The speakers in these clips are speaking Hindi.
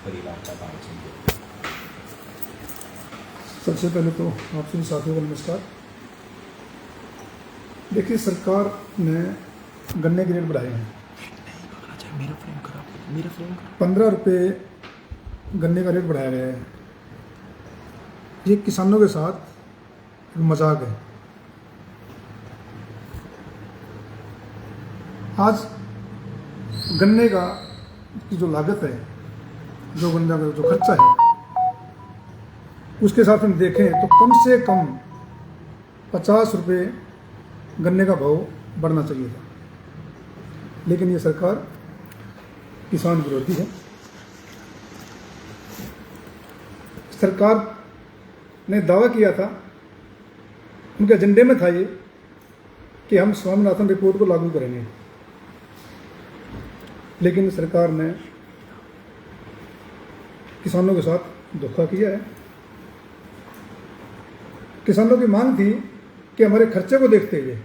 परिवार का काम चाहिए। सबसे पहले तो आप सभी साथियों को नमस्कार। देखिए, सरकार ने गन्ने के रेट बढ़ाए हैं। मेरा फ्रेम 15 रुपये गन्ने का रेट बढ़ाया गया है। ये किसानों के साथ एक मजाक है। आज गन्ने का की जो लागत है, जो गन्ने का जो खर्चा है, उसके साथ हम देखें तो कम से कम 50 रुपये गन्ने का भाव बढ़ना चाहिए था। लेकिन ये सरकार किसान विरोधी है। सरकार ने दावा किया था, उनके एजेंडे में था ये कि हम स्वामीनाथन रिपोर्ट को लागू करेंगे, लेकिन सरकार ने किसानों के साथ धोखा किया है। किसानों की मांग थी कि हमारे खर्चे को देखते हुए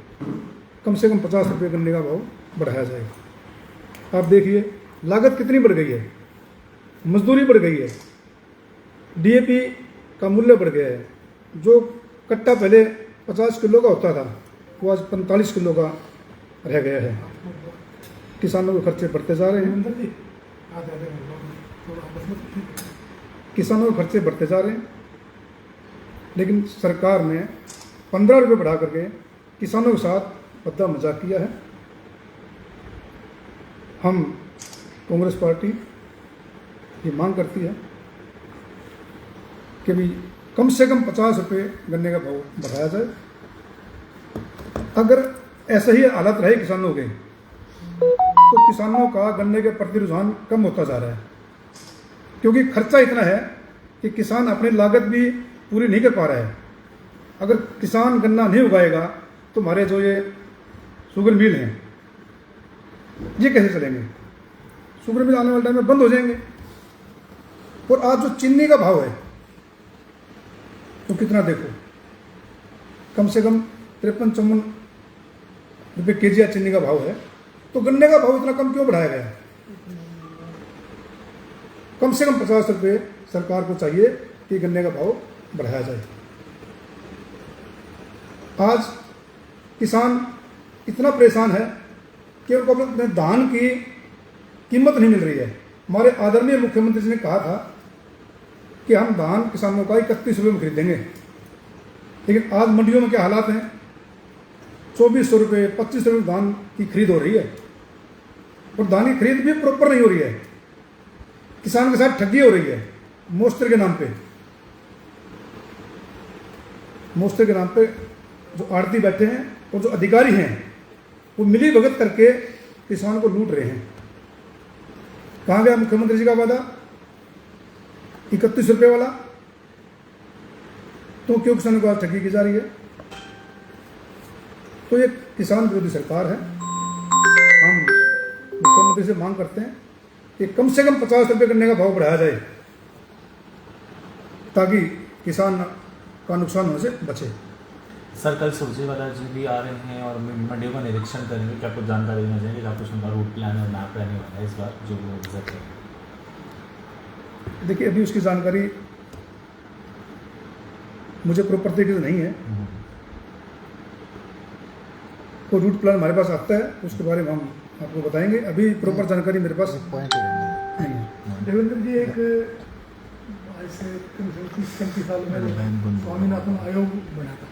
कम से कम 50 रुपये गन्ने का भाव बढ़ाया जाएगा। आप देखिए लागत कितनी बढ़ गई है, मजदूरी बढ़ गई है, डीएपी का मूल्य बढ़ गया है। जो कट्टा पहले 50 किलो का होता था वो आज 45 किलो का रह गया है। किसानों के खर्चे बढ़ते जा रहे हैं, किसानों के खर्चे बढ़ते जा रहे हैं, लेकिन सरकार ने 15 रुपये बढ़ा करके किसानों के साथ बद्दा मजाक किया है। हम कांग्रेस पार्टी ये मांग करती है कि भी कम से कम 50 रुपये गन्ने का भाव बढ़ाया जाए। अगर ऐसा ही हालत रहे किसानों के, तो किसानों का गन्ने के प्रति रुझान कम होता जा रहा है, क्योंकि खर्चा इतना है कि किसान अपनी लागत भी पूरी नहीं कर पा रहा है। अगर किसान गन्ना नहीं उगाएगा तो हमारे जो ये शुगर मिल हैं ये कैसे चलेंगे? शुगर मिल आने वाले टाइम में बंद हो जाएंगे। और आज जो चीनी का भाव है तो कितना देखो, कम से कम 53-54 रुपये केजी चीनी का भाव है, तो गन्ने का भाव इतना कम क्यों बढ़ाया गया? कम से कम 50 रुपये सरकार को चाहिए कि गन्ने का भाव बढ़ाया जाए। आज किसान इतना परेशान है कि उनको अपने धान की कीमत नहीं मिल रही है। हमारे आदरणीय मुख्यमंत्री जी ने कहा था कि हम धान किसानों का 31 रुपये में खरीदेंगे, लेकिन आज मंडियों में क्या हालात हैं? 2400 रुपये 25 रुपये धान की खरीद हो रही है, और धान की खरीद भी प्रॉपर नहीं हो रही है। किसान के साथ ठगी हो रही है मोस्टर के नाम पे। मोस्टर के नाम पे जो आड़ती बैठे हैं और जो अधिकारी हैं वो मिली भगत करके किसान को लूट रहे हैं। कहाँ गया मुख्यमंत्री जी का वादा 31 रुपये वाला? तो क्यों किसानों को आज ठगी की जा रही है? तो ये किसान विरोधी सरकार है। हम मुख्यमंत्री से मांग करते हैं कि कम से कम 50 रुपये गन्ने का भाव बढ़ाया जाए, ताकि किसान का नुकसान होने से बचे। सर, कल सुरजेवाला जी भी आ रहे हैं और मंडियों का निरीक्षण करेंगे। क्या कुछ जानकारी देना चाहेंगे? क्या कुछ उनका रूट प्लान और मैप रहने वाला है इस बार जो वो विजिट करेंगे? देखिए, अभी उसकी जानकारी मुझे प्रॉपर तरीके से नहीं है। तो रूट प्लान हमारे पास आता है, उसके बारे में हम आपको बताएंगे। अभी प्रॉपर जानकारी मेरे पास नहीं है। देवेंद्र जी, एक ऐसे 30-35 साल में स्वामीनाथन आयोग बना था,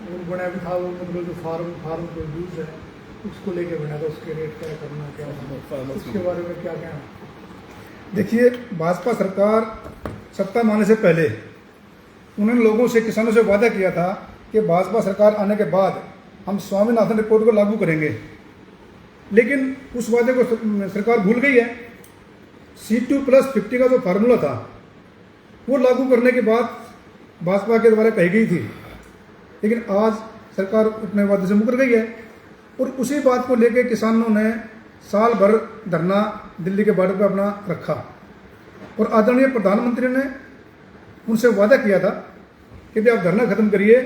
और बना भी था वो, मतलब जो फार्म प्रोड्यूस है उसको लेके बना था, उसके रेट क्या करना, क्या उसके बारे में क्या क्या? देखिए, भाजपा सरकार सत्ता में आने से पहले उन्होंने लोगों से, किसानों से वादा किया था कि भाजपा सरकार आने के बाद हम स्वामीनाथन रिपोर्ट को लागू करेंगे, लेकिन उस वादे को सरकार भूल गई है। C2+50 का जो फार्मूला था वो लागू करने के बाद भाजपा के द्वारा कही गई थी, लेकिन आज सरकार अपने वादे से मुकर गई है। और उसी बात को लेकर किसानों ने साल भर धरना दिल्ली के बॉर्डर पर अपना रखा, और आदरणीय प्रधानमंत्री ने उनसे वादा किया था कि भी आप धरना खत्म करिए,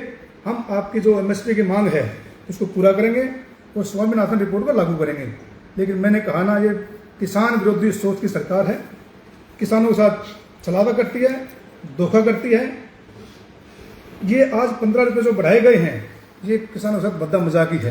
हम आपकी जो MSP की मांग है उसको पूरा करेंगे और स्वामीनाथन रिपोर्ट को लागू करेंगे। लेकिन मैंने कहा ना, ये किसान विरोधी सोच की सरकार है। किसानों के साथ छलावा करती है, धोखा करती है। ये आज 15 रुपये जो बढ़ाए गए हैं, ये किसानों के साथ बद्दा मजाकी है।